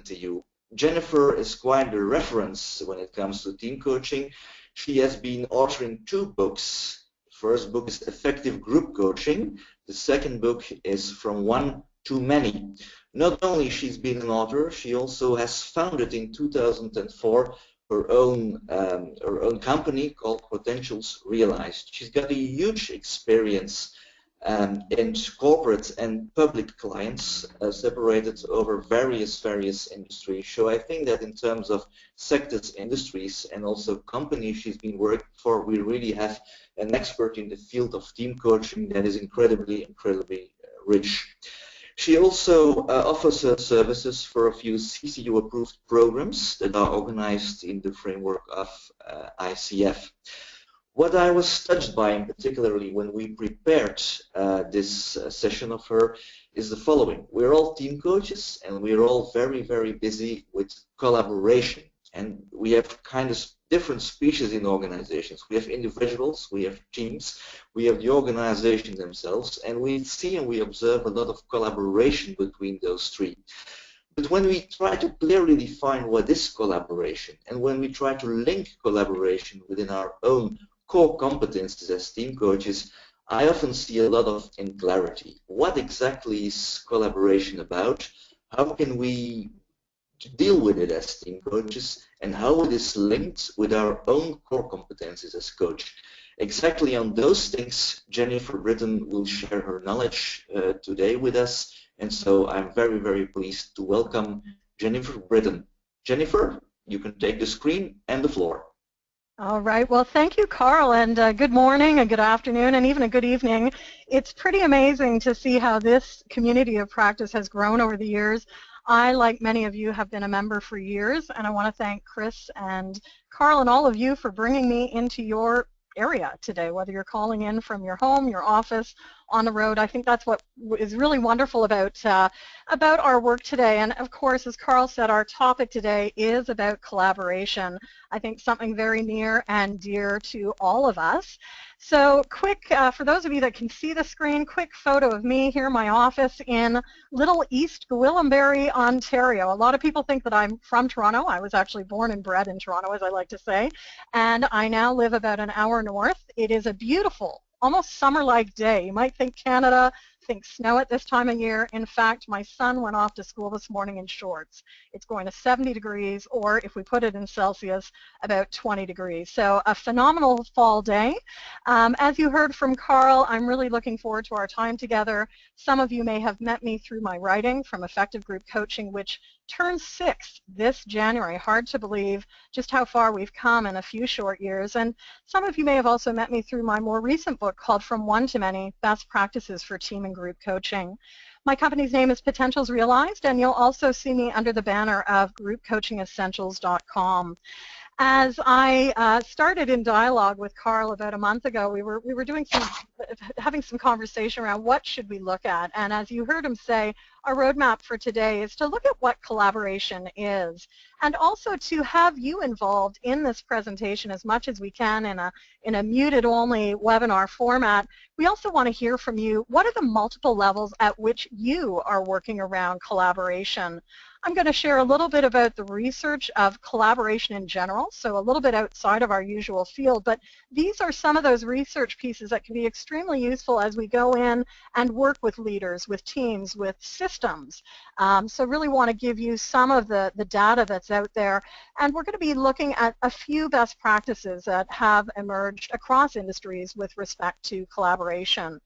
to you. Jennifer is quite a reference when it comes to team coaching. She has been authoring 2 books. The first book is Effective Group Coaching. The second book is From One to Many. Not only she's been an author, she also has founded in 2004 her own company called Potentials Realized. She's got a huge experience in corporate and public clients separated over various industries. So I think that in terms of sectors, industries, and also companies she's been working for, we really have an expert in the field of team coaching that is incredibly rich. She also offers her services for a few CCU-approved programs that are organized in the framework of ICF. What I was touched by, and particularly when we prepared this session of her, is the following. We're all team coaches, and we're all very busy with collaboration. And we have kind of different species in organizations. We have individuals, we have teams, we have the organization themselves, and we see and we observe a lot of collaboration between those 3. But when we try to clearly define what is collaboration, and when we try to link collaboration within our own core competences as team coaches, I often see a lot of unclarity. What exactly is collaboration about? How can we deal with it as team coaches, and how it is linked with our own core competencies as coach? Exactly on those things, Jennifer Britton will share her knowledge today with us, and so I'm very pleased to welcome Jennifer Britton. Jennifer, you can take the screen and the floor. All right. Well, thank you, Karl, and good morning and good afternoon and even a good evening. It's pretty amazing to see how this community of practice has grown over the years. I, like many of you, have been a member for years, and I want to thank Chris and Karl and all of you for bringing me into your area today, whether you're calling in from your home, your office, on the road. I think that's what is really wonderful about our work today. And of course, as Karl said, our topic today is about collaboration. I think something very near and dear to all of us. So quick, for those of you that can see the screen, quick photo of me here in my office in Little East Gwillimbury, Ontario. A lot of people think that I'm from Toronto. I was actually born and bred in Toronto, as I like to say, and I now live about an hour north. It is a beautiful, almost summer-like day. You might think Canada, think snow at this time of year. In fact, my son went off to school this morning in shorts. It's going to 70 degrees, or if we put it in Celsius, about 20 degrees. So a phenomenal fall day. As you heard from Karl, I'm really looking forward to our time together. Some of you may have met me through my writing from Effective Group Coaching, which turns 6 this January. Hard to believe just how far we've come in a few short years. And some of you may have also met me through my more recent book called From One to Many, Best Practices for Team and Group Coaching. My company's name is Potentials Realized, and you'll also see me under the banner of groupcoachingessentials.com. As I started in dialogue with Karl about a month ago, we were having some conversation around what should we look at. And as you heard him say, our roadmap for today is to look at what collaboration is, and also to have you involved in this presentation as much as we can in a muted-only webinar format. We also want to hear from you. What are the multiple levels at which you are working around collaboration? I'm going to share a little bit about the research of collaboration in general, so a little bit outside of our usual field, but these are some of those research pieces that can be extremely useful as we go in and work with leaders, with teams, with systems. So really want to give you some of the data that's out there, and we're going to be looking at a few best practices that have emerged across industries with respect to collaboration.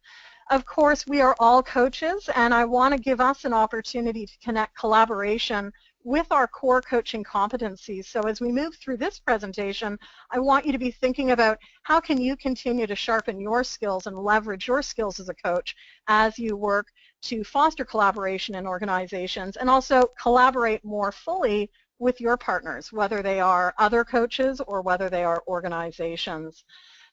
Of course, we are all coaches, and I want to give us an opportunity to connect collaboration with our core coaching competencies. So as we move through this presentation, I want you to be thinking about how can you continue to sharpen your skills and leverage your skills as a coach as you work to foster collaboration in organizations, and also collaborate more fully with your partners, whether they are other coaches or whether they are organizations.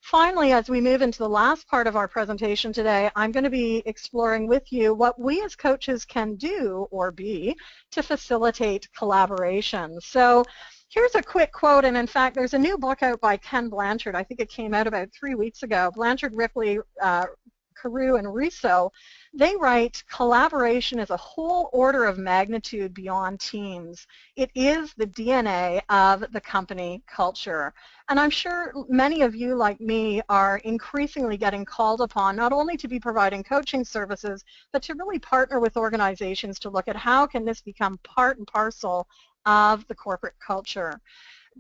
Finally, as we move into the last part of our presentation today, I'm going to be exploring with you what we as coaches can do, or be, to facilitate collaboration. So here's a quick quote, and in fact, there's a new book out by Ken Blanchard. I think it came out about 3 weeks ago. Blanchard Ripley Carew and Russo, they write, collaboration is a whole order of magnitude beyond teams. It is the DNA of the company culture. And I'm sure many of you, like me, are increasingly getting called upon not only to be providing coaching services, but to really partner with organizations to look at how can this become part and parcel of the corporate culture.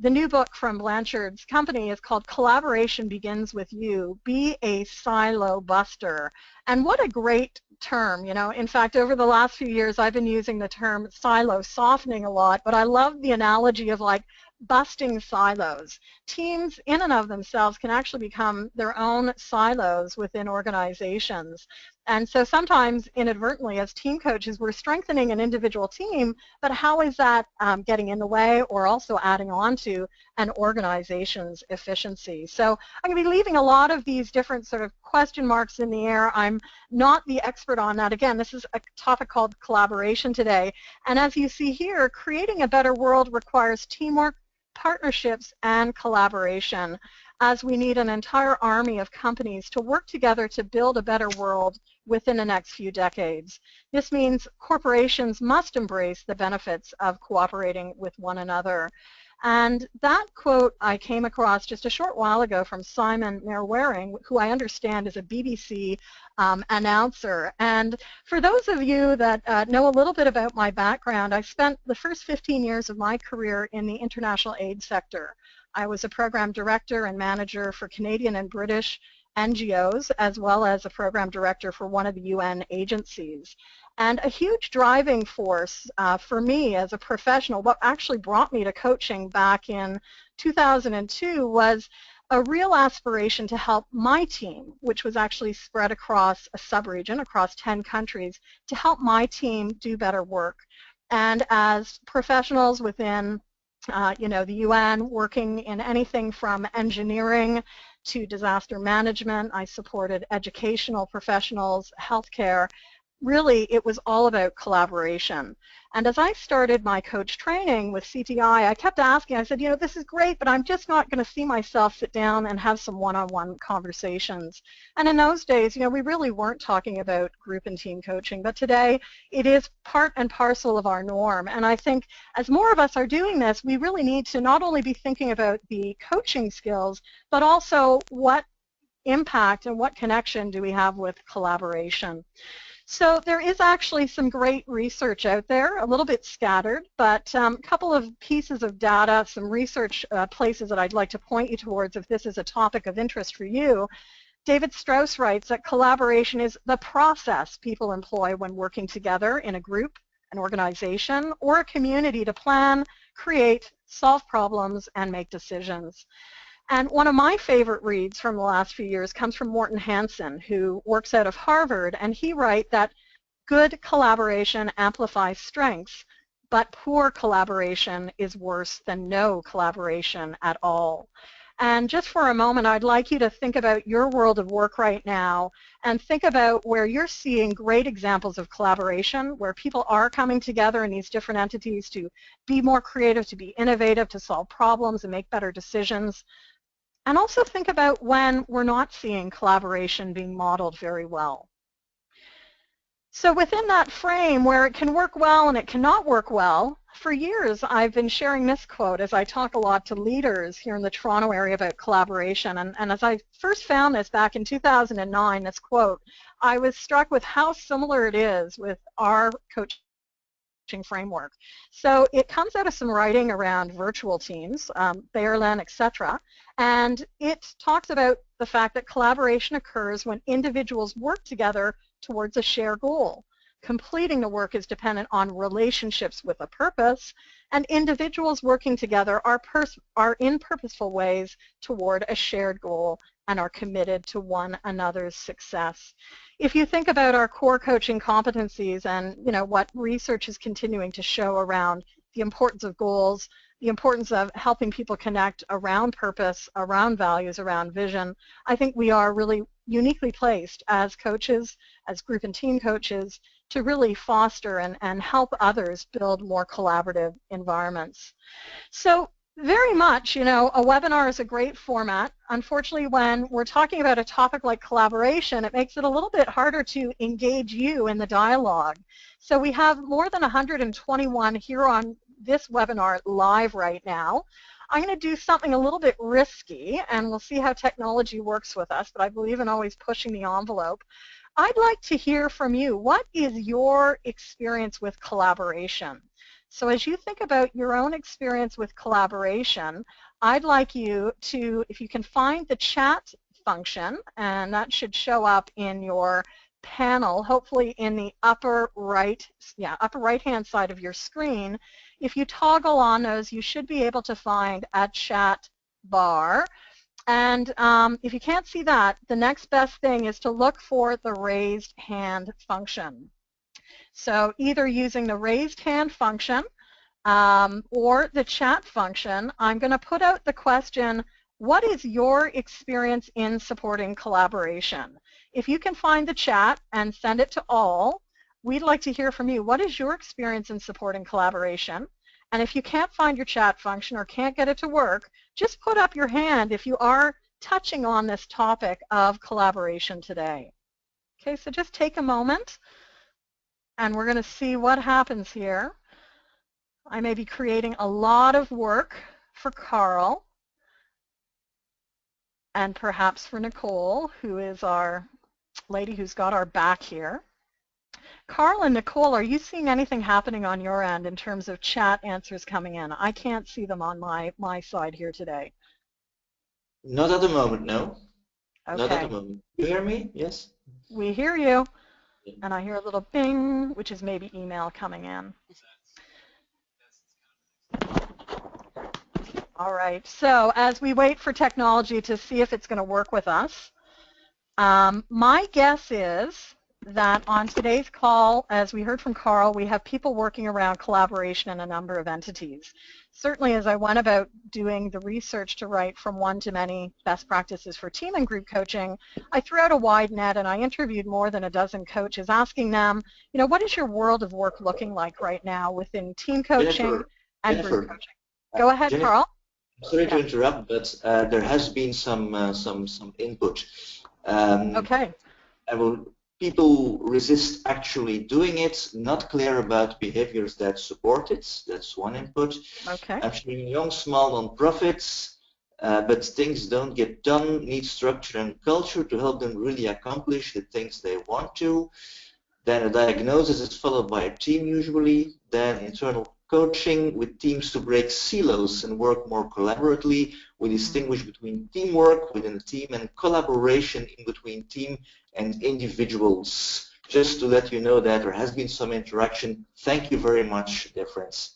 The new book from Blanchard's company is called Collaboration Begins With You. Be a Silo Buster. And what a great term, you know. In fact, over the last few years, I've been using the term silo softening a lot, but I love the analogy of like busting silos. Teams in and of themselves can actually become their own silos within organizations. And so sometimes inadvertently as team coaches, we're strengthening an individual team, but how is that getting in the way or also adding on to an organization's efficiency? So I'm going to be leaving a lot of these different sort of question marks in the air. I'm not the expert on that. Again, this is a topic called collaboration today. And as you see here, creating a better world requires teamwork, partnerships, and collaboration, as we need an entire army of companies to work together to build a better world within the next few decades. This means corporations must embrace the benefits of cooperating with one another. And that quote I came across just a short while ago from Simon Merwaring, who I understand is a BBC announcer. And for those of you that know a little bit about my background, I spent the first 15 years of my career in the international aid sector. I was a program director and manager for Canadian and British NGOs, as well as a program director for one of the UN agencies. And a huge driving force for me as a professional, what actually brought me to coaching back in 2002 was a real aspiration to help my team, which was actually spread across a sub-region, across 10 countries, to help my team do better work. And as professionals within the UN, working in anything from engineering to disaster management, I supported educational professionals, healthcare. Really, it was all about collaboration. And as I started my coach training with CTI, I kept asking, I said, this is great, but I'm just not going to see myself sit down and have some one-on-one conversations. And in those days, we really weren't talking about group and team coaching, but today it is part and parcel of our norm. And I think as more of us are doing this, we really need to not only be thinking about the coaching skills, but also what impact and what connection do we have with collaboration. So there is actually some great research out there, a little bit scattered, but a couple of pieces of data, some research places that I'd like to point you towards if this is a topic of interest for you. David Strauss writes that collaboration is the process people employ when working together in a group, an organization, or a community to plan, create, solve problems, and make decisions. And one of my favorite reads from the last few years comes from Morton Hansen, who works out of Harvard, and he writes that good collaboration amplifies strengths, but poor collaboration is worse than no collaboration at all. And just for a moment, I'd like you to think about your world of work right now and think about where you're seeing great examples of collaboration, where people are coming together in these different entities to be more creative, to be innovative, to solve problems and make better decisions. And also think about when we're not seeing collaboration being modeled very well. So within that frame where it can work well and it cannot work well, for years I've been sharing this quote as I talk a lot to leaders here in the Toronto area about collaboration. And as I first found this back in 2009, this quote, I was struck with how similar it is with our coaching framework. So it comes out of some writing around virtual teams, Bayerlin, etc. And it talks about the fact that collaboration occurs when individuals work together towards a shared goal. Completing the work is dependent on relationships with a purpose, and individuals working together are in purposeful ways toward a shared goal and are committed to one another's success. If you think about our core coaching competencies and what research is continuing to show around the importance of goals, the importance of helping people connect around purpose, around values, around vision, I think we are really uniquely placed as coaches, as group and team coaches, to really foster and help others build more collaborative environments. So Very much. You know, a webinar is a great format. Unfortunately, when we're talking about a topic like collaboration, it makes it a little bit harder to engage you in the dialogue. So we have more than 121 here on this webinar live right now. I'm going to do something a little bit risky, and we'll see how technology works with us, but I believe in always pushing the envelope. I'd like to hear from you. What is your experience with collaboration? So as you think about your own experience with collaboration, I'd like you to, if you can find the chat function, and that should show up in your panel, hopefully in the upper right-hand side of your screen. If you toggle on those, you should be able to find a chat bar. And if you can't see that, the next best thing is to look for the raised hand function. So either using the raised hand function or the chat function, I'm going to put out the question, what is your experience in supporting collaboration? If you can find the chat and send it to all, we'd like to hear from you. What is your experience in supporting collaboration? And if you can't find your chat function or can't get it to work, just put up your hand if you are touching on this topic of collaboration today. Okay, so just take a moment, and we're going to see what happens here. I may be creating a lot of work for Karl and perhaps for Nicole, who is our lady who's got our back here. Karl and Nicole, are you seeing anything happening on your end in terms of chat answers coming in? I can't see them on my side here today. Not at the moment, no. Okay. Not at the moment. You hear me? Yes? We hear you. And I hear a little bing, which is maybe email coming in. All right, so as we wait for technology to see if it's going to work with us, my guess is that on today's call, as we heard from Karl, we have people working around collaboration in a number of entities. Certainly, as I went about doing the research to write From One to Many Best Practices for Team and Group Coaching, I threw out a wide net and I interviewed more than a dozen coaches, asking them, you know, what is your world of work looking like right now within team coaching and group coaching? Go ahead, Jennifer, Karl. Sorry to interrupt, but there has been some input. Okay. People resist actually doing it, not clear about behaviors that support it. That's one input. Okay. I'm sharing young, small non-profits, but things don't get done, need structure and culture to help them really accomplish the things they want to. Then a diagnosis is followed by a team usually, then internal coaching with teams to break silos and work more collaboratively. We distinguish between teamwork within a team and collaboration in between team and individuals. Just to let you know that there has been some interaction. Thank you very much, dear friends.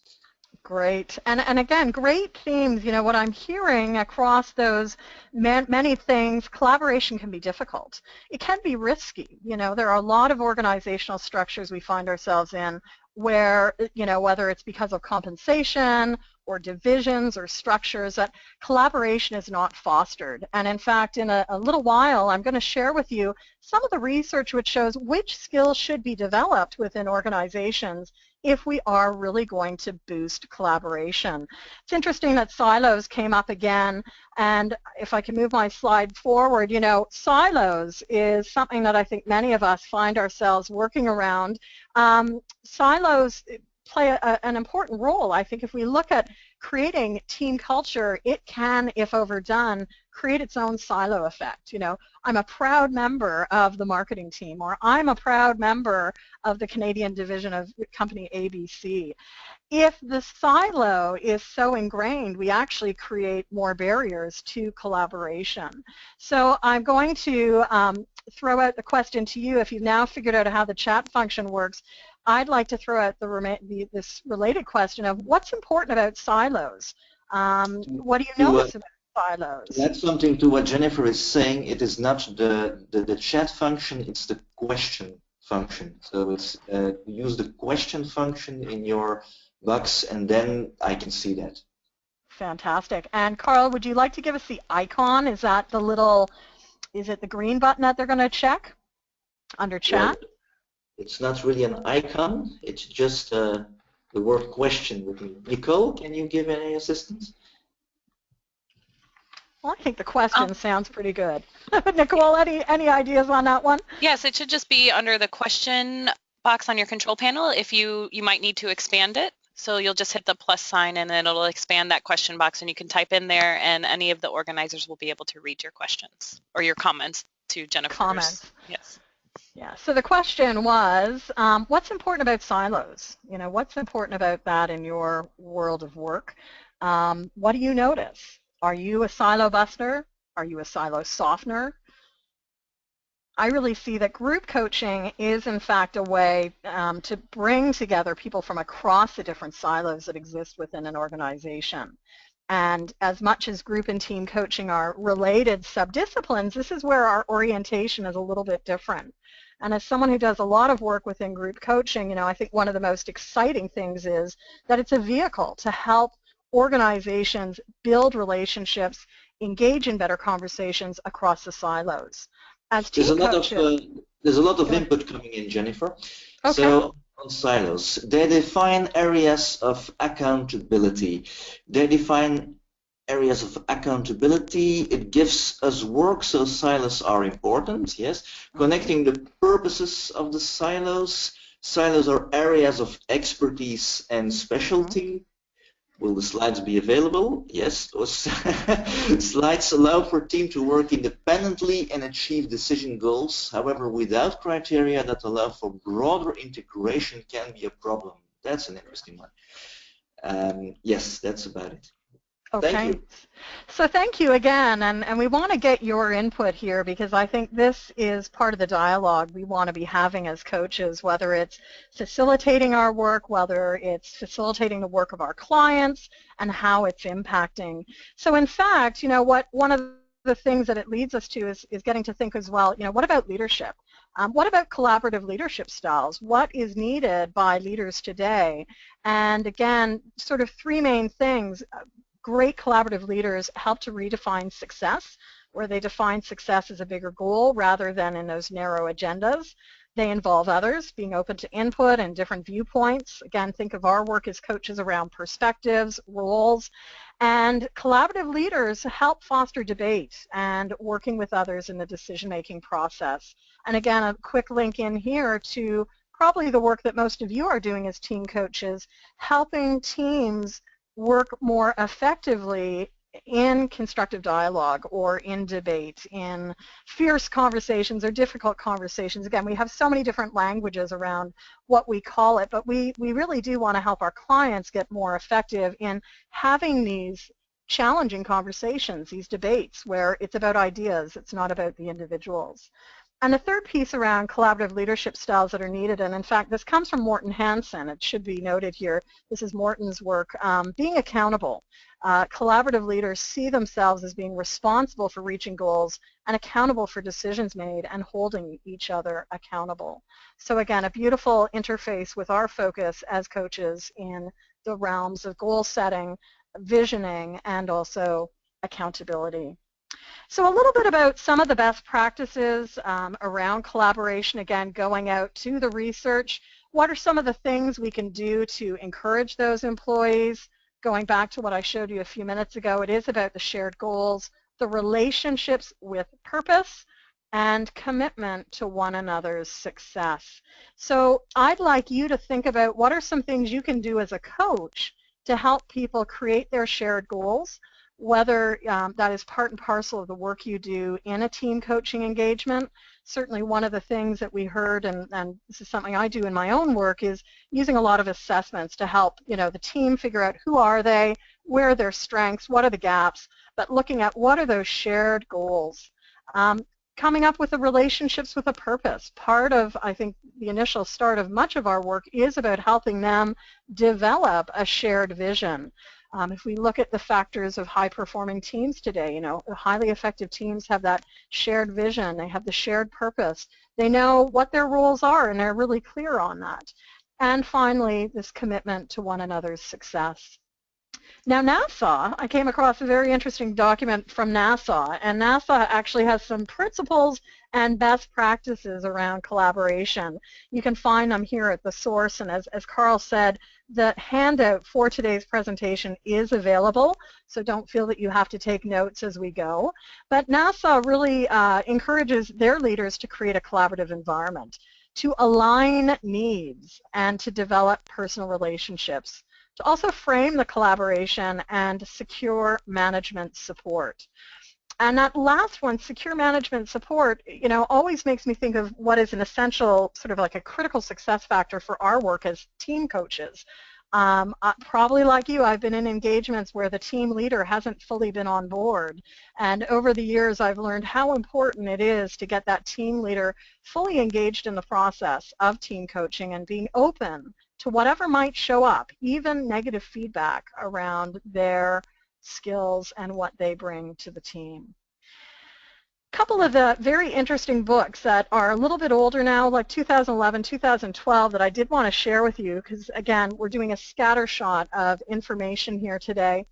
Great. And again, great themes. You know, what I'm hearing across those many things, collaboration can be difficult. It can be risky. You know, there are a lot of organizational structures we find ourselves in where, you know, whether it's because of compensation or divisions or structures, that collaboration is not fostered. And in fact, in a little while, I'm going to share with you some of the research which shows which skills should be developed within organizations if we are really going to boost collaboration. It's interesting that silos came up again, and if I can move my slide forward, you know, silos is something that I think many of us find ourselves working around. Silos play an important role. I think if we look at creating team culture, it can, if overdone, create its own silo effect. You know, I'm a proud member of the marketing team, or I'm a proud member of the Canadian division of company ABC. If the silo is so ingrained, we actually create more barriers to collaboration. So I'm going to throw out the question to you. If you've now figured out how the chat function works, I'd like to throw out this related question of what's important about silos. What do you notice about silos? That's something to what Jennifer is saying. It is not the chat function, it's the question function. So it's use the question function in your box, and then I can see that. Fantastic. And Karl, would you like to give us the icon? Is that the little, is it the green button that they're going to check under chat? Well, it's not really an icon. It's just the word question with me. Nicole, can you give any assistance? Well, I think the question sounds pretty good. Nicole, any ideas on that one? Yes, it should just be under the question box on your control panel. If you might need to expand it. So you'll just hit the plus sign and then it'll expand that question box and you can type in there and any of the organizers will be able to read your questions or your comments to Jennifer's. Comments. Yes. Yeah, so the question was, what's important about silos? You know, what's important about that in your world of work? What do you notice? Are you a silo buster? Are you a silo softener? I really see that group coaching is, in fact, a way to bring together people from across the different silos that exist within an organization. And as much as group and team coaching are related subdisciplines, this is where our orientation is a little bit different. And as someone who does a lot of work within group coaching, you know, I think one of the most exciting things is that it's a vehicle to help organizations build relationships, engage in better conversations across the silos. As team there's a lot of input coming in, Jennifer. Okay. So on silos, they define areas of accountability. They define areas of accountability. It gives us work, so silos are important, yes. Connecting the purposes of the silos. Silos are areas of expertise and specialty. Will the slides be available? Yes. Slides allow for a team to work independently and achieve decision goals. However, without criteria that allow for broader integration can be a problem. That's an interesting one. Yes, that's about it. Okay. Thank you. So thank you again, and we want to get your input here because I think this is part of the dialogue we want to be having as coaches, whether it's facilitating our work, whether it's facilitating the work of our clients, and how it's impacting. So in fact, you know, one of the things that it leads us to is getting to think as well, you know, what about leadership? What about collaborative leadership styles? What is needed by leaders today? And again, sort of three main things. Great collaborative leaders help to redefine success, where they define success as a bigger goal rather than in those narrow agendas. They involve others, being open to input and different viewpoints. Again, think of our work as coaches around perspectives, roles, and collaborative leaders help foster debate and working with others in the decision-making process. And again, a quick link in here to probably the work that most of you are doing as team coaches, helping teams work more effectively in constructive dialogue or in debate, in fierce conversations or difficult conversations. Again, we have so many different languages around what we call it, but we really do want to help our clients get more effective in having these challenging conversations, these debates where it's about ideas, it's not about the individuals. And the third piece around collaborative leadership styles that are needed, and in fact this comes from Morten Hansen, it should be noted here, this is Morten's work, being accountable. Collaborative leaders see themselves as being responsible for reaching goals and accountable for decisions made and holding each other accountable. So again, a beautiful interface with our focus as coaches in the realms of goal setting, visioning, and also accountability. So a little bit about some of the best practices around collaboration, again, going out to the research. What are some of the things we can do to encourage those employees? Going back to what I showed you a few minutes ago, it is about the shared goals, the relationships with purpose, and commitment to one another's success. So I'd like you to think about what are some things you can do as a coach to help people create their shared goals, whether that is part and parcel of the work you do in a team coaching engagement. Certainly one of the things that we heard, and this is something I do in my own work, is using a lot of assessments to help the team figure out who are they, where are their strengths, what are the gaps, but looking at what are those shared goals. Coming up with the relationships with a purpose. Part of, I think, the initial start of much of our work is about helping them develop a shared vision. If we look at the factors of high-performing teams today, highly effective teams have that shared vision, they have the shared purpose, they know what their roles are, and they're really clear on that. And finally, this commitment to one another's success. Now NASA, I came across a very interesting document from NASA, and NASA actually has some principles and best practices around collaboration. You can find them here at the source, and as Karl said, the handout for today's presentation is available, so don't feel that you have to take notes as we go. But NASA really encourages their leaders to create a collaborative environment, to align needs, and to develop personal relationships, to also frame the collaboration and secure management support. And that last one, secure management support, you know, always makes me think of what is an essential, sort of like a critical success factor for our work as team coaches. Probably like you, I've been in engagements where the team leader hasn't fully been on board. And over the years, I've learned how important it is to get that team leader fully engaged in the process of team coaching and being open to whatever might show up, even negative feedback around their skills and what they bring to the team. A couple of the very interesting books that are a little bit older now, like 2011, 2012, that I did want to share with you, because again, we're doing a scattershot of information here today.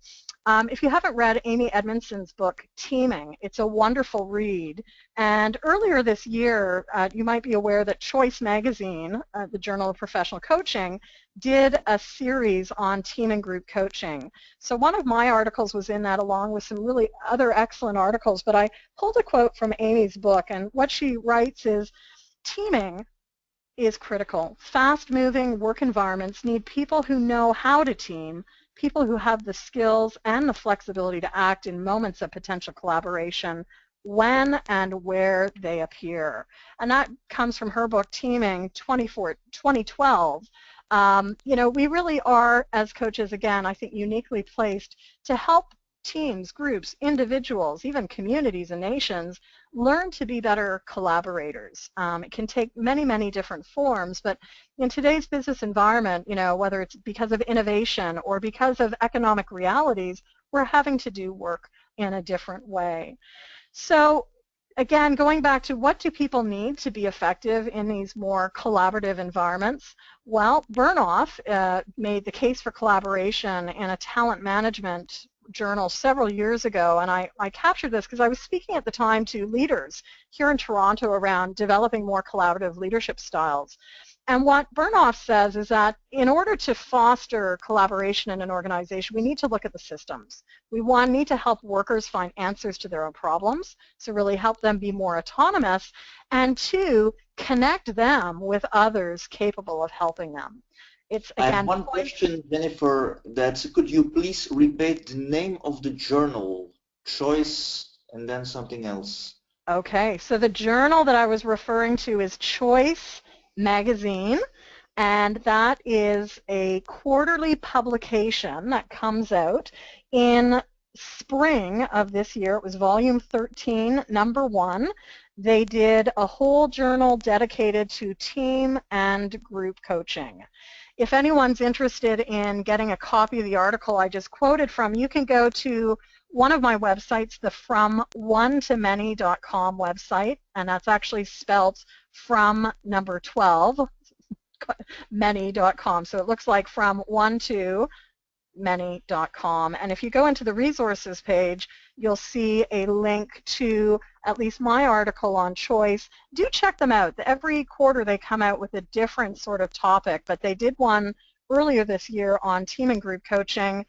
If you haven't read Amy Edmondson's book, Teaming, it's a wonderful read. And earlier this year, you might be aware that Choice Magazine, the Journal of Professional Coaching, did a series on team and group coaching. So one of my articles was in that, along with some really other excellent articles, but I pulled a quote from Amy's book, and what she writes is, teaming is critical. Fast-moving work environments need people who know how to team, people who have the skills and the flexibility to act in moments of potential collaboration when and where they appear. And that comes from her book, Teaming, 2012. You know, we really are, as coaches, again, I think uniquely placed to help teams, groups, individuals, even communities and nations learn to be better collaborators. It can take many, many different forms, but in today's business environment, you know, whether it's because of innovation or because of economic realities, we're having to do work in a different way. So again, going back to what do people need to be effective in these more collaborative environments? Well, Burnoff made the case for collaboration in a talent management journal several years ago, and I captured this because I was speaking at the time to leaders here in Toronto around developing more collaborative leadership styles. And what Burnoff says is that in order to foster collaboration in an organization, we need to look at the systems. We, one, need to help workers find answers to their own problems, so really help them be more autonomous, and two, connect them with others capable of helping them. It's, again, I have one question, Jennifer, that could you please repeat the name of the journal, Choice, and then something else? Okay, so the journal that I was referring to is Choice Magazine, and that is a quarterly publication that comes out in spring of this year. It was volume 13, number 1. They did a whole journal dedicated to team and group coaching. If anyone's interested in getting a copy of the article I just quoted from, you can go to one of my websites, the FromOneToMany.com website, and that's actually spelled from number 12, many.com. So it looks like from one to many.com. And if you go into the resources page, you'll see a link to at least my article on Choice. Do check them out. Every quarter they come out with a different sort of topic, but they did one earlier this year on team and group coaching.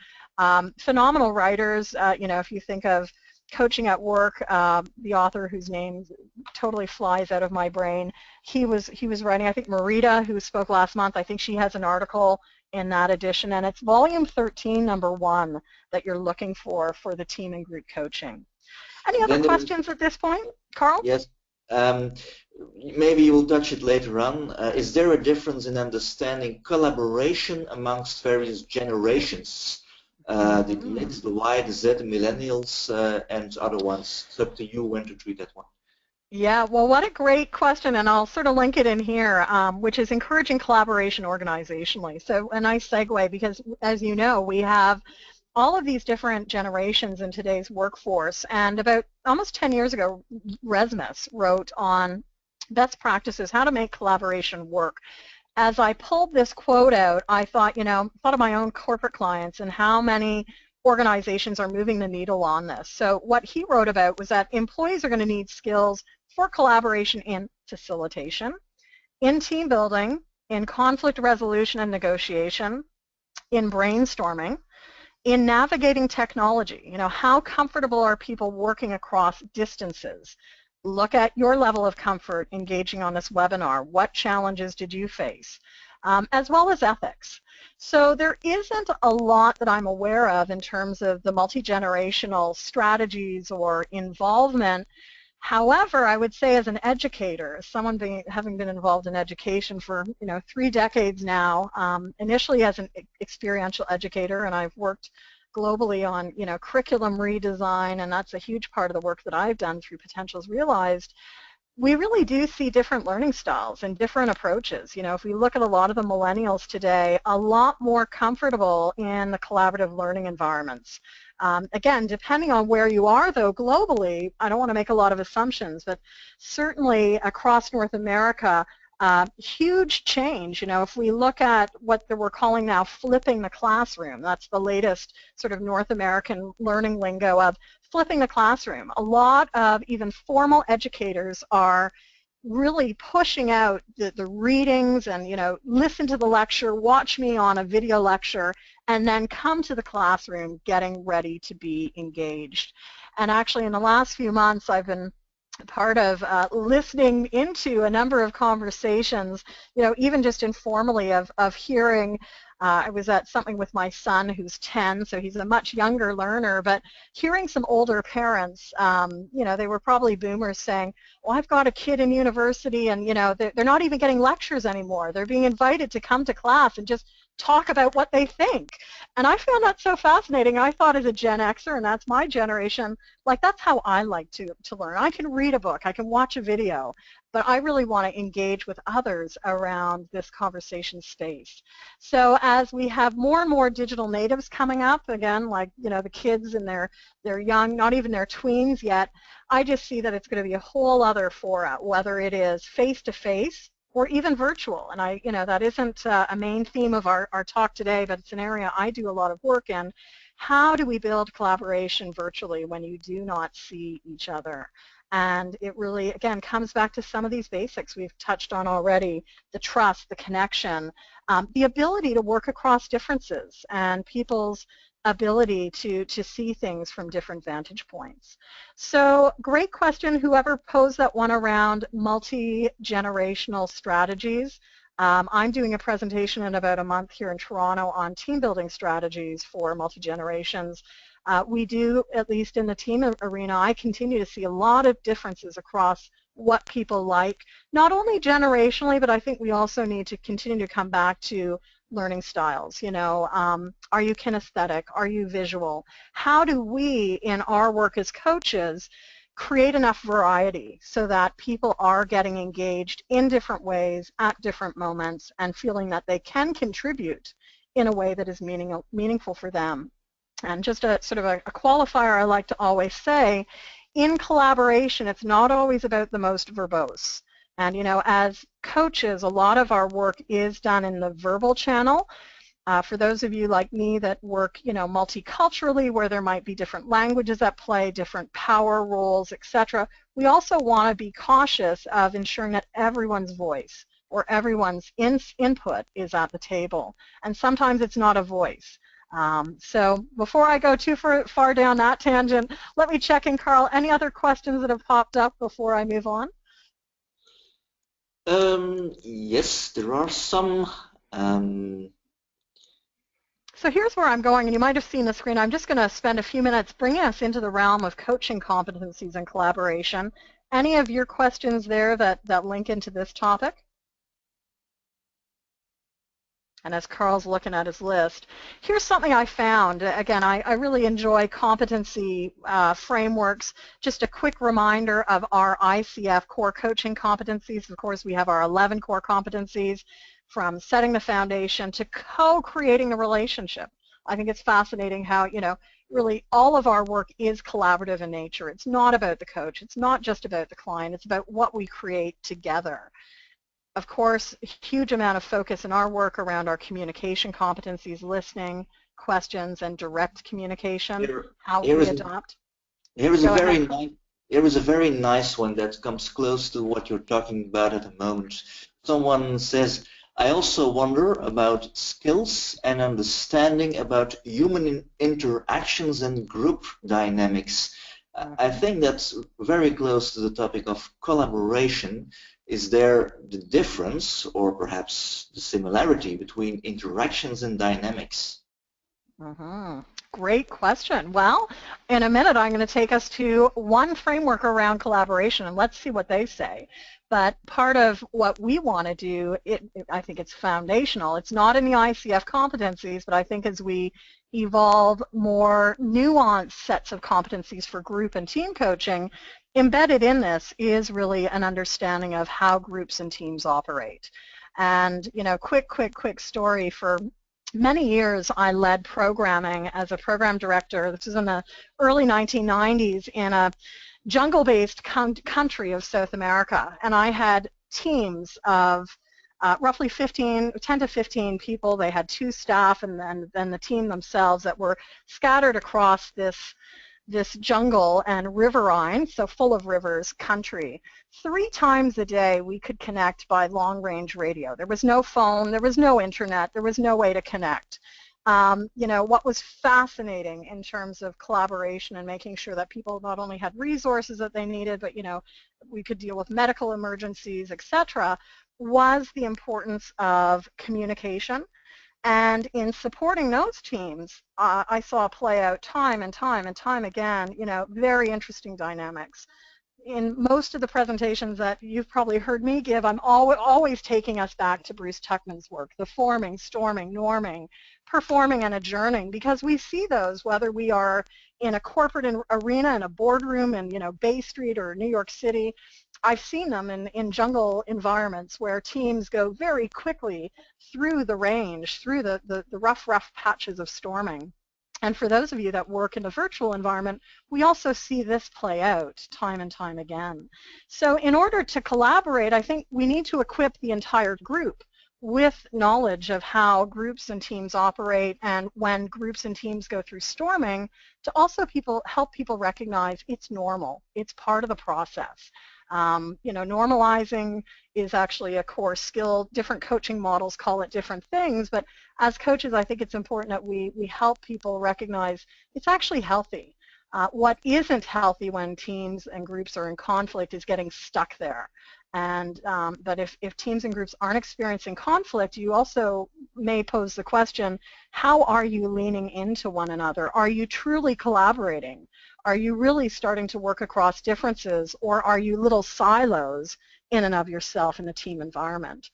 Phenomenal writers. You know, if you think of Coaching at Work, the author whose name totally flies out of my brain, he was writing, I think Marita, who spoke last month, I think she has an article in that edition, and it's volume 13, number 1, that you're looking for the team and group coaching. Any other questions at this point, Karl? Yes. Maybe you will touch it later on. Is there a difference in understanding collaboration amongst various generations? The X, the Y, the Z, the millennials, and other ones. It's up to you when to treat that one. Yeah, well, what a great question, and I'll sort of link it in here, which is encouraging collaboration organizationally. So a nice segue, because as you know, we have all of these different generations in today's workforce, and about almost 10 years ago, Resmus wrote on best practices, how to make collaboration work. as I pulled this quote out, I thought, thought of my own corporate clients and how many organizations are moving the needle on this. So what he wrote about was that employees are going to need skills for collaboration in facilitation, in team building, in conflict resolution and negotiation, in brainstorming, in navigating technology. How comfortable are people working across distances? Look at your level of comfort engaging on this webinar. What challenges did you face? As well as ethics. So there isn't a lot that I'm aware of in terms of the multi-generational strategies or involvement. However, I would say as an educator, someone having been involved in education for 3 decades now, initially as an experiential educator, and I've worked globally on curriculum redesign, and that's a huge part of the work that I've done through Potentials Realized. We really do see different learning styles and different approaches. If we look at a lot of the millennials today, a lot more comfortable in the collaborative learning environments. Again, depending on where you are, though, globally, I don't want to make a lot of assumptions, but certainly across North America, huge change. If we look at what we're calling now flipping the classroom, that's the latest sort of North American learning lingo of flipping the classroom. A lot of even formal educators are really pushing out the readings and, listen to the lecture, watch me on a video lecture, and then come to the classroom getting ready to be engaged. And actually in the last few months I've been part of listening into a number of conversations, even just informally of hearing. I was at something with my son who's 10, so he's a much younger learner, but hearing some older parents, they were probably boomers saying, well, I've got a kid in university and, they're not even getting lectures anymore. They're being invited to come to class and just talk about what they think. And I found that so fascinating. I thought as a Gen Xer, and that's my generation, like that's how I like to learn. I can read a book, I can watch a video, but I really want to engage with others around this conversation space. So as we have more and more digital natives coming up, again, like, the kids and they're young, not even their tweens yet, I just see that it's going to be a whole other fora, whether it is face-to-face or even virtual. And that isn't a main theme of our talk today, but it's an area I do a lot of work in. How do we build collaboration virtually when you do not see each other? And it really, again, comes back to some of these basics we've touched on already, the trust, the connection, the ability to work across differences, and people's ability to see things from different vantage points. So great question, whoever posed that one around multi-generational strategies. I'm doing a presentation in about a month here in Toronto on team building strategies for multi-generations. We do, at least in the team arena, I continue to see a lot of differences across what people like, not only generationally, but I think we also need to continue to come back to learning styles. Are you kinesthetic? Are you visual? How do we, in our work as coaches, create enough variety so that people are getting engaged in different ways at different moments and feeling that they can contribute in a way that is meaningful for them? And just a sort of a qualifier I like to always say, in collaboration, it's not always about the most verbose. And, as coaches, a lot of our work is done in the verbal channel. For those of you like me that work, multiculturally, where there might be different languages at play, different power roles, etc., we also want to be cautious of ensuring that everyone's voice or everyone's input is at the table. And sometimes it's not a voice. So before I go too far down that tangent, let me check in, Karl. Any other questions that have popped up before I move on? Yes, there are some. So here's where I'm going, and you might have seen the screen. I'm just going to spend a few minutes bringing us into the realm of coaching competencies and collaboration. Any of your questions there that link into this topic? And as Karl's looking at his list, here's something I found. Again, I really enjoy competency frameworks. Just a quick reminder of our ICF core coaching competencies. Of course, we have our 11 core competencies, from setting the foundation to co-creating the relationship. I think it's fascinating how, really all of our work is collaborative in nature. It's not about the coach. It's not just about the client. It's about what we create together. of course, a huge amount of focus in our work around our communication competencies, listening, questions, and direct communication, Here, how here we is adopt. here is a Go ahead. very nice here is a very nice one that comes close to what you're talking about at the moment. Someone says, I also wonder about skills and understanding about human interactions and group dynamics. I think that's very close to the topic of collaboration. Is there the difference or perhaps the similarity between interactions and dynamics? Mm-hmm. Great question. Well, in a minute, I'm going to take us to one framework around collaboration, and let's see what they say. But part of what we want to do, I think it's foundational. It's not in the ICF competencies, but I think as we evolve more nuanced sets of competencies for group and team coaching, embedded in this is really an understanding of how groups and teams operate. And, quick story. For many years, I led programming as a program director. This was in the early 1990s in a jungle-based country of South America, and I had teams of roughly 10 to 15 people. They had 2 staff and then the team themselves that were scattered across this jungle and riverine, so full of rivers, country. 3 times a day we could connect by long-range radio. There was no phone, there was no internet, there was no way to connect. What was fascinating in terms of collaboration and making sure that people not only had resources that they needed, but we could deal with medical emergencies, etc., was the importance of communication. And in supporting those teams, I saw play out time and time and time again, very interesting dynamics. In most of the presentations that you've probably heard me give, I'm always taking us back to Bruce Tuckman's work, the forming, storming, norming, performing, and adjourning, because we see those whether we are in a corporate arena, in a boardroom in Bay Street or New York City. I've seen them in jungle environments where teams go very quickly through the range, through the rough patches of storming. And for those of you that work in a virtual environment, we also see this play out time and time again. So in order to collaborate, I think we need to equip the entire group with knowledge of how groups and teams operate, and when groups and teams go through storming, to also help people recognize it's normal. It's part of the process. Normalizing is actually a core skill. Different coaching models call it different things, but as coaches, I think it's important that we help people recognize it's actually healthy. What isn't healthy when teams and groups are in conflict is getting stuck there. And but if teams and groups aren't experiencing conflict, you also may pose the question, how are you leaning into one another? Are you truly collaborating? Are you really starting to work across differences, or are you little silos in and of yourself in the team environment?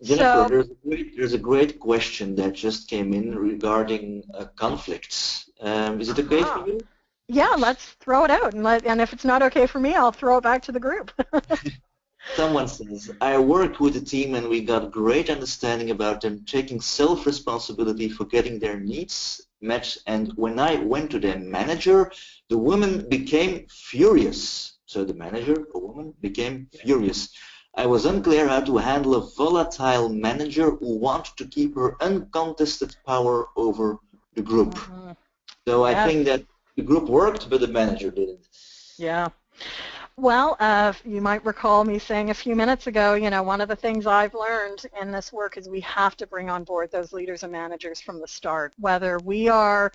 Jennifer, there's a great question that just came in regarding conflicts. Is it okay for you? Yeah, let's throw it out, and if it's not okay for me, I'll throw it back to the group. Someone says, I worked with a team and we got great understanding about them taking self-responsibility for getting their needs met, and when I went to their manager, the woman became furious. So the manager, a woman, became furious. I was unclear how to handle a volatile manager who wanted to keep her uncontested power over the group. So I think that the group worked, but the manager didn't. Yeah. Well, you might recall me saying a few minutes ago, one of the things I've learned in this work is we have to bring on board those leaders and managers from the start, whether we are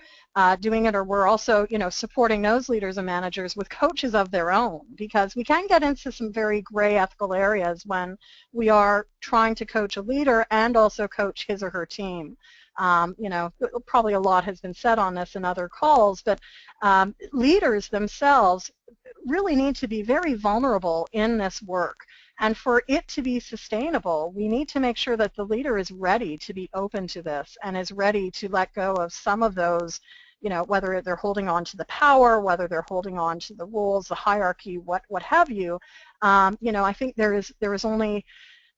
doing it or we're also, supporting those leaders and managers with coaches of their own, because we can get into some very gray ethical areas when we are trying to coach a leader and also coach his or her team. Probably a lot has been said on this in other calls, but leaders themselves really need to be very vulnerable in this work. And for it to be sustainable, we need to make sure that the leader is ready to be open to this and is ready to let go of some of those, whether they're holding on to the power, whether they're holding on to the rules, the hierarchy, what have you. I think there is only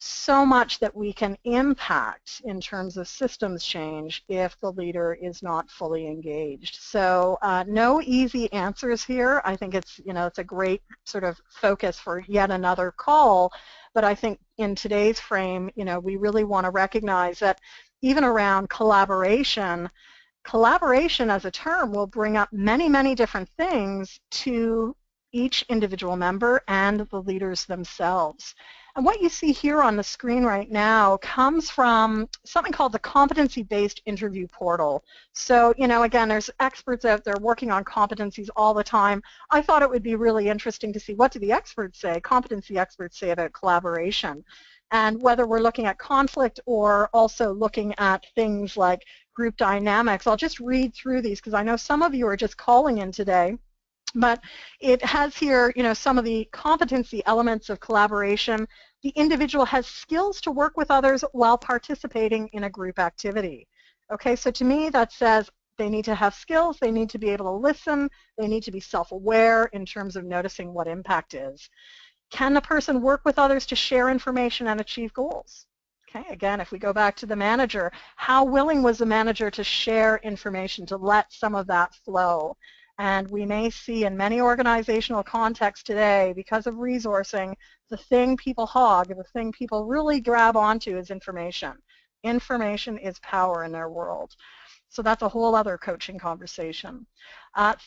so much that we can impact in terms of systems change if the leader is not fully engaged. So no easy answers here. I think it's, it's a great sort of focus for yet another call, but I think in today's frame, we really want to recognize that even around collaboration as a term will bring up many, many different things to each individual member and the leaders themselves. And what you see here on the screen right now comes from something called the competency-based interview portal. So, again, there's experts out there working on competencies all the time. I thought it would be really interesting to see what do the experts say, competency experts say about collaboration. And whether we're looking at conflict or also looking at things like group dynamics, I'll just read through these because I know some of you are just calling in today. But it has here, some of the competency elements of collaboration. The individual has skills to work with others while participating in a group activity. Okay, so to me that says they need to have skills, they need to be able to listen, they need to be self-aware in terms of noticing what impact is. Can the person work with others to share information and achieve goals? Okay, again, if we go back to the manager, how willing was the manager to share information, to let some of that flow? And we may see in many organizational contexts today, because of resourcing, the thing people hog, the thing people really grab onto is information. Information is power in their world. So that's a whole other coaching conversation.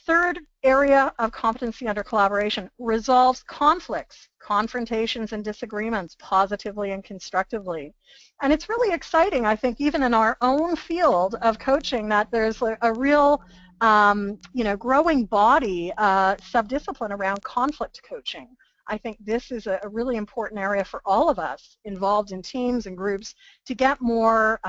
Third area of competency under collaboration, resolves conflicts, confrontations, and disagreements positively and constructively. And it's really exciting, I think, even in our own field of coaching, that there's a real growing body subdiscipline around conflict coaching. I think this is a really important area for all of us involved in teams and groups to get more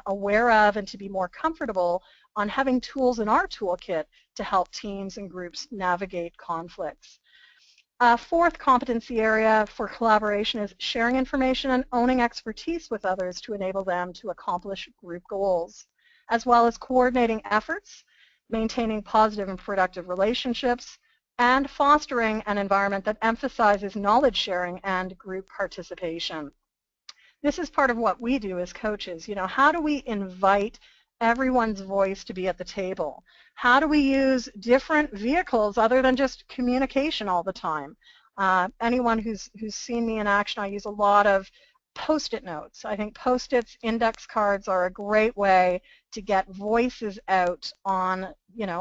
aware of and to be more comfortable on having tools in our toolkit to help teams and groups navigate conflicts. Fourth competency area for collaboration is sharing information and owning expertise with others to enable them to accomplish group goals, as well as coordinating efforts, maintaining positive and productive relationships, and fostering an environment that emphasizes knowledge sharing and group participation. This is part of what we do as coaches. How do we invite everyone's voice to be at the table? How do we use different vehicles other than just communication all the time? Anyone who's seen me in action, I use a lot of Post-it notes. I think Post-its, index cards are a great way to get voices out on,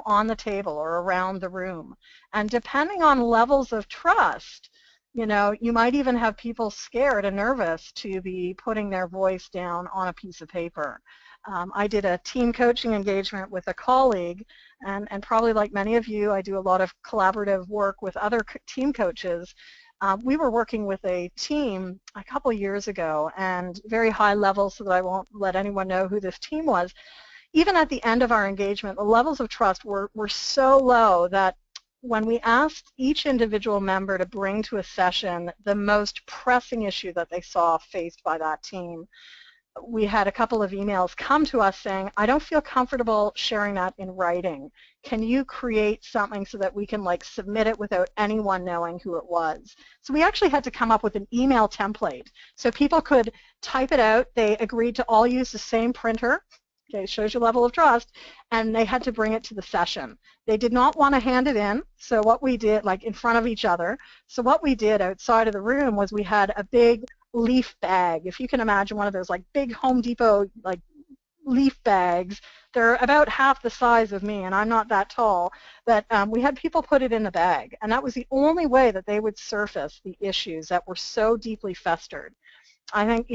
on the table or around the room. And depending on levels of trust, you might even have people scared and nervous to be putting their voice down on a piece of paper. I did a team coaching engagement with a colleague, and probably like many of you, I do a lot of collaborative work with other team coaches. We were working with a team a couple years ago, and very high level, so that I won't let anyone know who this team was. Even at the end of our engagement, the levels of trust were so low that when we asked each individual member to bring to a session the most pressing issue that they saw faced by that team, we had a couple of emails come to us saying, I don't feel comfortable sharing that in writing. Can you create something so that we can submit it without anyone knowing who it was? So we actually had to come up with an email template so people could type it out. They agreed to all use the same printer. Okay, shows your level of trust, and they had to bring it to the session. They did not want to hand it in, so what we did, in front of each other, so what we did outside of the room was we had a big leaf bag. If you can imagine one of those big Home Depot leaf bags. They're about half the size of me, and I'm not that tall, but we had people put it in the bag, and that was the only way that they would surface the issues that were so deeply festered. I think,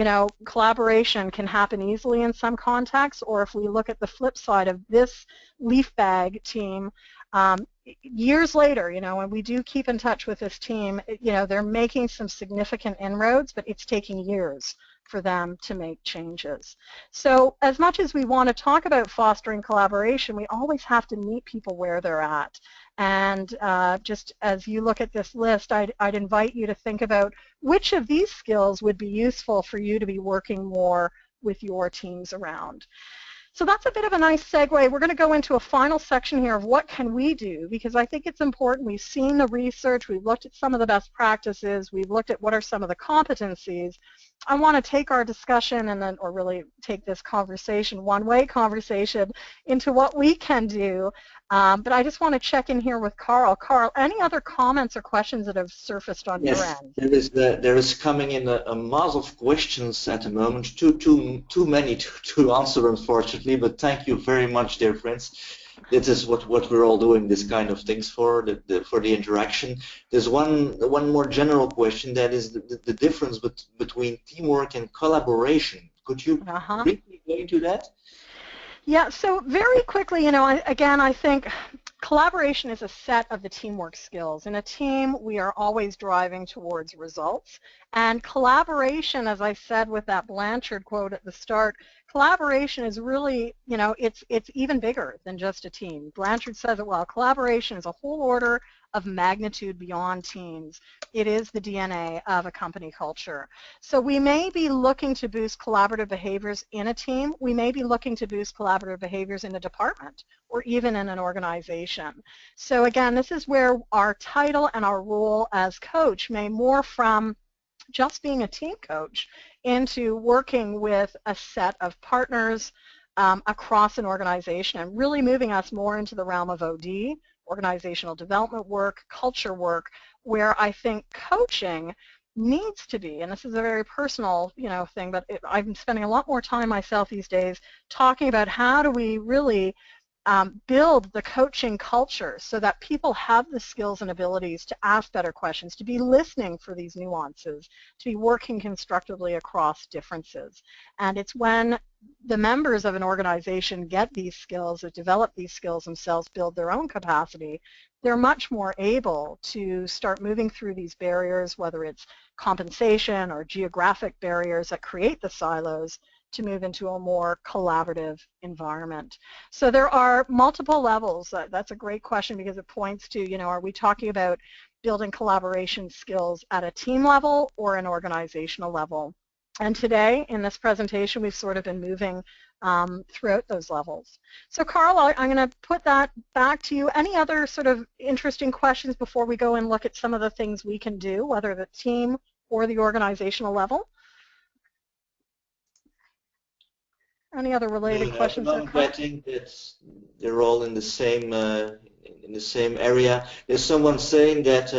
collaboration can happen easily in some contexts, or if we look at the flip side of this leaf bag team, years later, when we do keep in touch with this team, they're making some significant inroads, but it's taking years for them to make changes. So as much as we want to talk about fostering collaboration, we always have to meet people where they're at. And just as you look at this list, I'd invite you to think about which of these skills would be useful for you to be working more with your teams around. So that's a bit of a nice segue. We're going to go into a final section here of what can we do, because I think it's important. We've seen the research, we've looked at some of the best practices, we've looked at what are some of the competencies. I want to take our discussion and then, or really take this conversation, one-way conversation, into what we can do. But I just want to check in here with Karl. Karl, any other comments or questions that have surfaced on your Yes, end? there is coming in a mass of questions at the moment. Too many to answer, unfortunately. But thank you very much, dear friends. This is what we're all doing this kind of things for, for the interaction. There's one more general question, that is the difference between teamwork and collaboration. Could you briefly go into that? Yeah, so very quickly, again, I think collaboration is a set of the teamwork skills. In a team, we are always driving towards results. And collaboration, as I said with that Blanchard quote at the start, collaboration is really, it's even bigger than just a team. Blanchard says it well, collaboration is a whole order of magnitude beyond teams. It is the DNA of a company culture. So we may be looking to boost collaborative behaviors in a team. We may be looking to boost collaborative behaviors in a department or even in an organization. So again, this is where our title and our role as coach may morph from just being a team coach into working with a set of partners across an organization and really moving us more into the realm of OD, organizational development work, culture work, where I think coaching needs to be, and this is a very personal, thing, but I'm spending a lot more time myself these days talking about how do we really build the coaching culture so that people have the skills and abilities to ask better questions, to be listening for these nuances, to be working constructively across differences. And it's when the members of an organization get these skills, that develop these skills themselves, build their own capacity, they're much more able to start moving through these barriers, whether it's compensation or geographic barriers that create the silos, to move into a more collaborative environment. So there are multiple levels. That's a great question because it points to, are we talking about building collaboration skills at a team level or an organizational level? And today, in this presentation, we've sort of been moving throughout those levels. So Karl, I'm going to put that back to you. Any other sort of interesting questions before we go and look at some of the things we can do, whether the team or the organizational level? Any other related questions? I think that they're all in the same area. There's someone saying that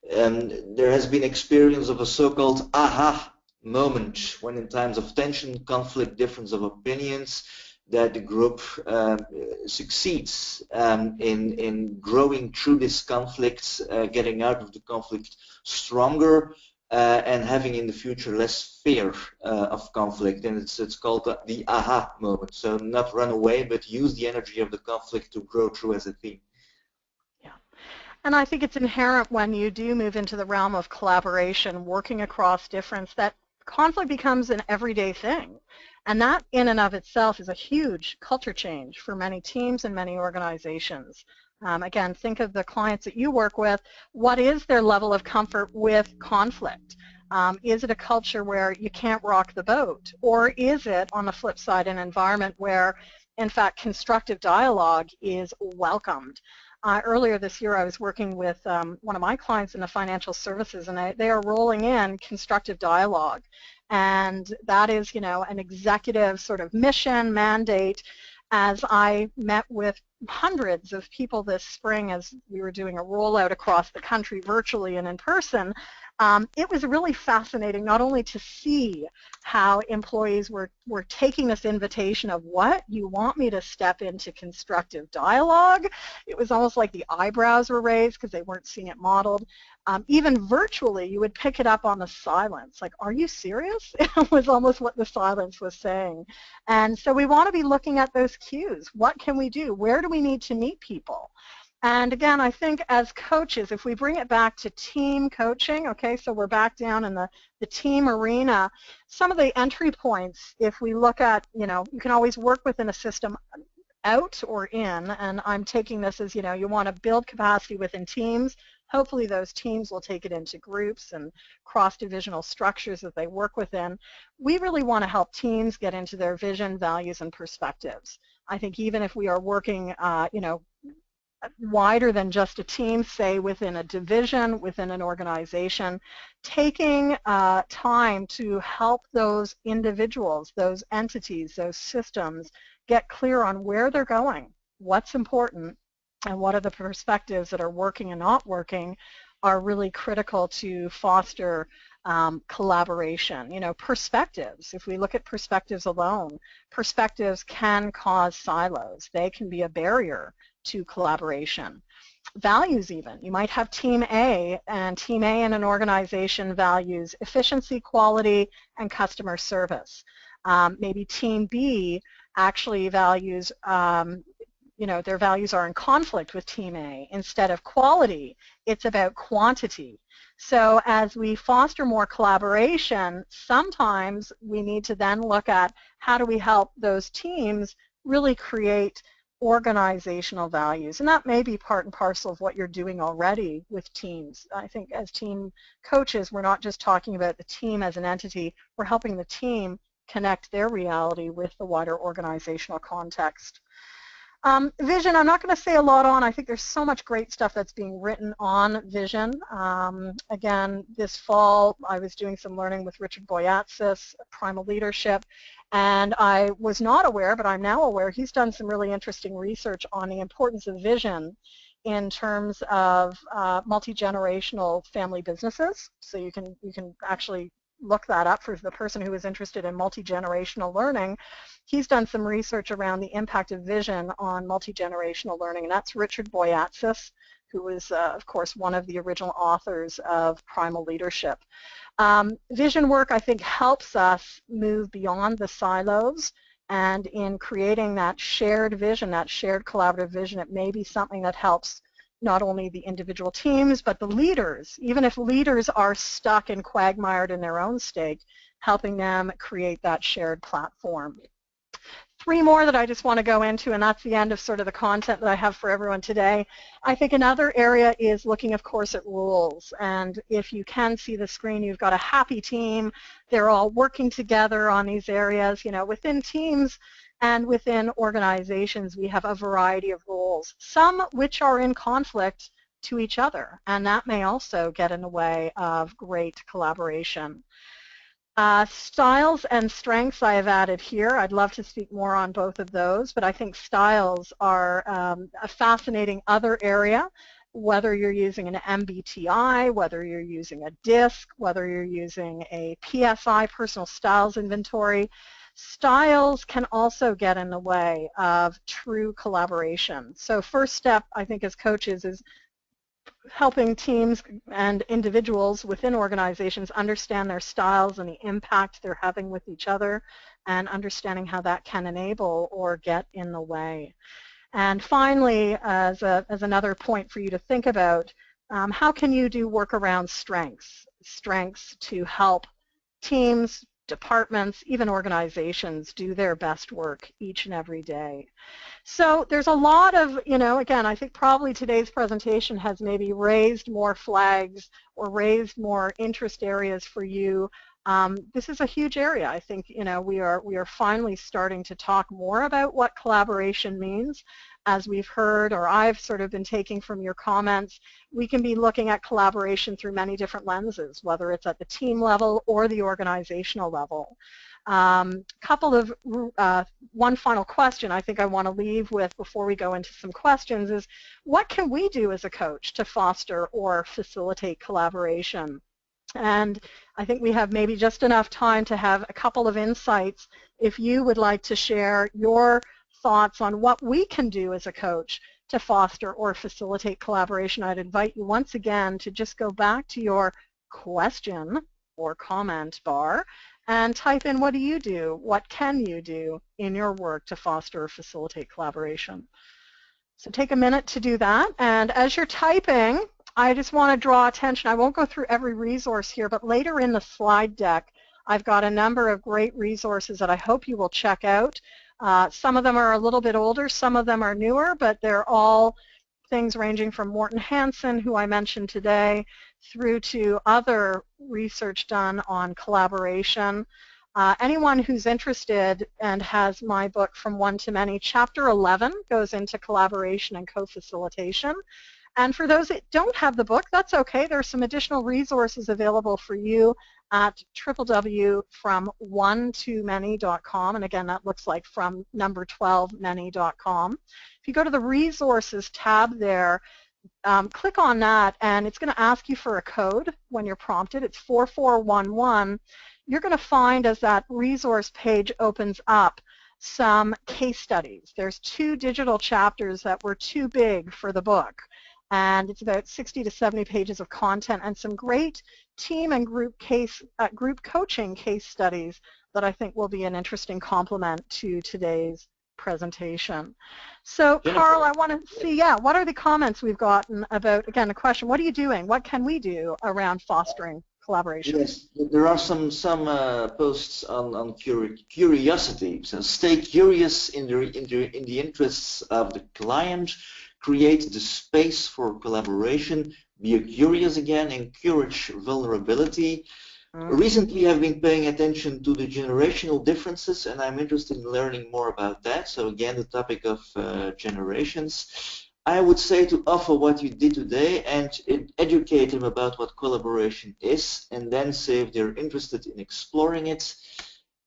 there has been experience of a so-called aha moment when, in times of tension, conflict, difference of opinions, that the group succeeds in growing through this conflict, getting out of the conflict stronger. And having in the future less fear of conflict, and it's called the aha moment. So not run away, but use the energy of the conflict to grow through as a team. Yeah, and I think it's inherent when you do move into the realm of collaboration, working across difference, that conflict becomes an everyday thing, and that in and of itself is a huge culture change for many teams and many organizations. Again, think of the clients that you work with. What is their level of comfort with conflict? Is it a culture where you can't rock the boat? Or is it, on the flip side, an environment where, in fact, constructive dialogue is welcomed? Earlier this year, I was working with one of my clients in the financial services, and they are rolling in constructive dialogue. And that is, an executive sort of mission, mandate. As I met with hundreds of people this spring as we were doing a rollout across the country virtually and in person, it was really fascinating not only to see how employees were taking this invitation of, what, you want me to step into constructive dialogue? It was almost like the eyebrows were raised because they weren't seeing it modeled. Even virtually, you would pick it up on the silence, like, are you serious? It was almost what the silence was saying. And so we want to be looking at those cues. What can we do? Where do we need to meet people? And again, I think as coaches, if we bring it back to team coaching, okay, so we're back down in the team arena, some of the entry points, if we look at, you can always work within a system out or in, and I'm taking this as, you want to build capacity within teams. Hopefully those teams will take it into groups and cross-divisional structures that they work within. We really want to help teams get into their vision, values, and perspectives. I think even if we are working, wider than just a team, say within a division, within an organization, taking time to help those individuals, those entities, those systems get clear on where they're going, what's important, and what are the perspectives that are working and not working are really critical to foster collaboration. You know, perspectives, if we look at perspectives alone, perspectives can cause silos. They can be a barrier to collaboration. Values even. You might have Team A, and Team A in an organization values efficiency, quality, and customer service. Maybe Team B actually values, you know, their values are in conflict with Team A. Instead of quality, it's about quantity. So as we foster more collaboration, sometimes we need to then look at how do we help those teams really create organizational values. And that may be part and parcel of what you're doing already with teams. I think as team coaches, we're not just talking about the team as an entity, we're helping the team connect their reality with the wider organizational context. Vision, I'm not going to say a lot on. I think there's so much great stuff that's being written on vision. Again, this fall I was doing some learning with Richard Boyatzis, Primal Leadership, and I was not aware, but I'm now aware, he's done some really interesting research on the importance of vision in terms of multi-generational family businesses. So you can actually look that up for the person who is interested in multi-generational learning. He's done some research around the impact of vision on multi-generational learning, and that's Richard Boyatzis, who was, of course, one of the original authors of Primal Leadership. Vision work, I think, helps us move beyond the silos, and in creating that shared vision, that shared collaborative vision, it may be something that helps not only the individual teams, but the leaders. Even if leaders are stuck and quagmired in their own state, helping them create that shared platform. 3 more that I just want to go into, and that's the end of sort of the content that I have for everyone today. I think another area is looking, of course, at rules. And if you can see the screen, you've got a happy team. They're all working together on these areas. You know, within teams and within organizations, we have a variety of roles, some which are in conflict to each other, and that may also get in the way of great collaboration. Styles and strengths I have added here. I'd love to speak more on both of those, but I think styles are a fascinating other area, whether you're using an MBTI, whether you're using a DISC, whether you're using a PSI, personal styles inventory. Styles can also get in the way of true collaboration. So first step, I think, as coaches is helping teams and individuals within organizations understand their styles and the impact they're having with each other, and understanding how that can enable or get in the way. And finally, as another point for you to think about, how can you do work around strengths to help teams, departments, even organizations do their best work each and every day. So there's a lot of, you know, again, I think probably today's presentation has maybe raised more flags or raised more interest areas for you. This is a huge area. I think, you know, we are finally starting to talk more about what collaboration means. As we've heard, or I've sort of been taking from your comments, we can be looking at collaboration through many different lenses, whether it's at the team level or the organizational level. One final question I think I want to leave with before we go into some questions is, what can we do as a coach to foster or facilitate collaboration? And I think we have maybe just enough time to have a couple of insights. If you would like to share your thoughts on what we can do as a coach to foster or facilitate collaboration, I'd invite you once again to just go back to your question or comment bar and type in, what do you do? What can you do in your work to foster or facilitate collaboration? So take a minute to do that. And as you're typing, I just want to draw attention. I won't go through every resource here, but later in the slide deck, I've got a number of great resources that I hope you will check out. Some of them are a little bit older, some of them are newer, but they're all things ranging from Morten Hansen, who I mentioned today, through to other research done on collaboration. Anyone who's interested and has my book From One to Many, Chapter 11 goes into collaboration and co-facilitation. And for those that don't have the book, that's okay. There are some additional resources available for you at www.from1tomany.com. And again, that looks like from number 12 many.com. If you go to the resources tab there, click on that, and it's going to ask you for a code when you're prompted. It's 4411. You're going to find, as that resource page opens up, some case studies. There's 2 digital chapters that were too big for the book, and it's about 60 to 70 pages of content and some great team and group coaching case studies that I think will be an interesting complement to today's presentation. So, Jennifer, Karl, I want to see, what are the comments we've gotten about, again, the question, what are you doing? What can we do around fostering collaboration? Yes, there are some posts on curiosity. So stay curious in the interests of the client, create the space for collaboration, be curious again, encourage vulnerability. Recently, I've been paying attention to the generational differences, and I'm interested in learning more about that. So again, the topic of generations. I would say to offer what you did today and educate them about what collaboration is, and then say if they're interested in exploring it.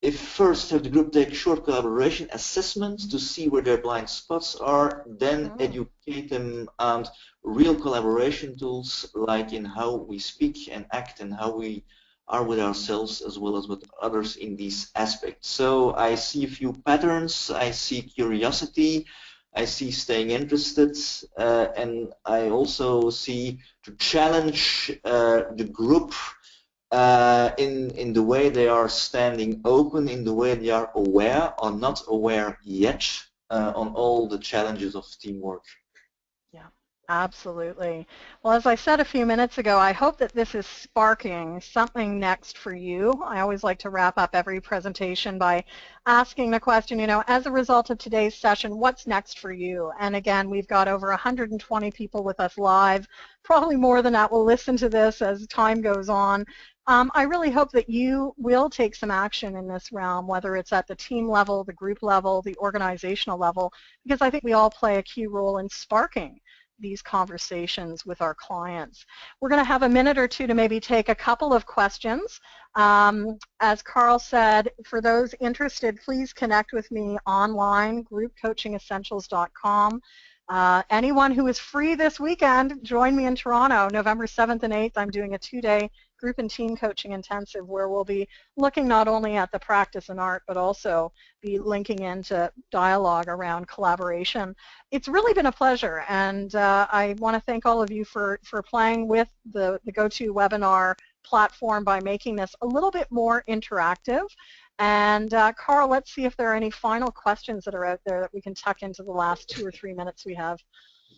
If first have the group take short collaboration assessments to see where their blind spots are, then educate them on real collaboration tools, like in how we speak and act and how we are with ourselves as well as with others in these aspects. So I see a few patterns, I see curiosity, I see staying interested, and I also see to challenge the group in the way they are standing open, in the way they are aware or not aware yet on all the challenges of teamwork. Yeah, absolutely. Well, as I said a few minutes ago, I hope that this is sparking something next for you. I always like to wrap up every presentation by asking the question, as a result of today's session, what's next for you? And again, we've got over 120 people with us live. Probably more than that will listen to this as time goes on. I really hope that you will take some action in this realm, whether it's at the team level, the group level, the organizational level, because I think we all play a key role in sparking these conversations with our clients. We're going to have a minute or two to maybe take a couple of questions. As Karl said, for those interested, please connect with me online, groupcoachingessentials.com. Anyone who is free this weekend, join me in Toronto, November 7th and 8th. I'm doing a 2-day group and team coaching intensive where we'll be looking not only at the practice and art, but also be linking into dialogue around collaboration. It's really been a pleasure, and I want to thank all of you for playing with the GoToWebinar platform by making this a little bit more interactive. And Karl, let's see if there are any final questions that are out there that we can tuck into the last 2 or 3 minutes we have.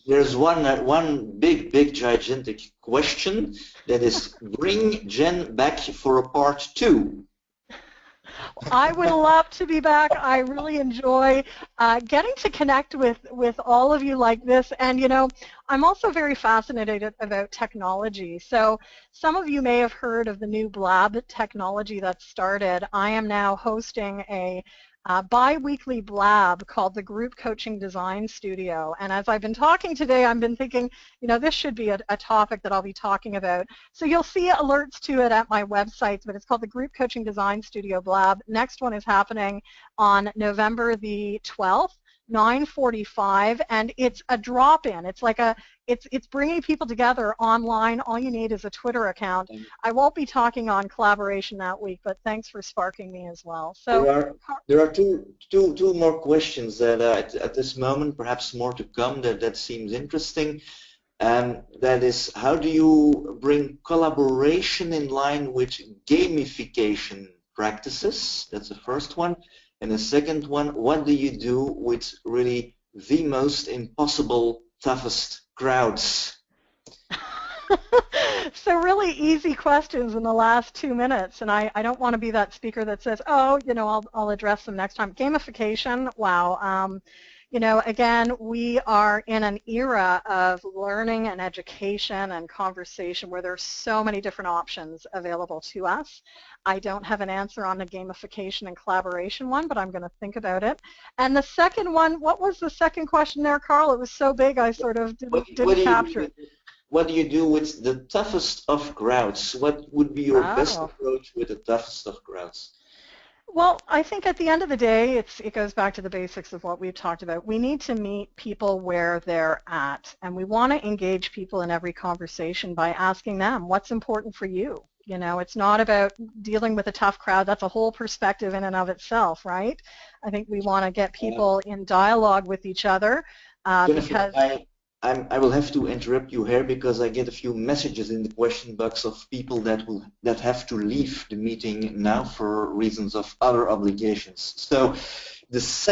There's one big gigantic question that is, bring Jen back for a part 2. I would love to be back. I really enjoy getting to connect with all of you like this. And, I'm also very fascinated about technology. So some of you may have heard of the new Blab technology that's started. I am now hosting a bi-weekly blab called the Group Coaching Design Studio. And as I've been talking today, I've been thinking, this should be a topic that I'll be talking about. So you'll see alerts to it at my website, but it's called the Group Coaching Design Studio Blab. Next one is happening on November the 12th. 9:45, and it's a drop-in. It's like it's bringing people together online. All you need is a Twitter account. I won't be talking on collaboration that week, but thanks for sparking me as well. So there are two more questions that at this moment, perhaps more to come, that seems interesting. That is, how do you bring collaboration in line with gamification practices? That's the first one. And the second one, what do you do with really the most impossible, toughest crowds? So really easy questions in the last 2 minutes, and I don't want to be that speaker that says, oh, I'll address them next time. Gamification, wow. You know, again, we are in an era of learning and education and conversation where there's so many different options available to us. I don't have an answer on the gamification and collaboration one, but I'm going to think about it. And the second one, what was the second question there, Karl? It was so big I sort of didn't capture it. What do you do with the toughest of crowds? What would be your best approach with the toughest of crowds? Well, I think at the end of the day, it goes back to the basics of what we've talked about. We need to meet people where they're at, and we want to engage people in every conversation by asking them, what's important for you? You know, it's not about dealing with a tough crowd. That's a whole perspective in and of itself, right? I think we want to get people in dialogue with each other Jennifer, because... I will have to interrupt you here because I get a few messages in the question box of people that have to leave the meeting now for reasons of other obligations. So the second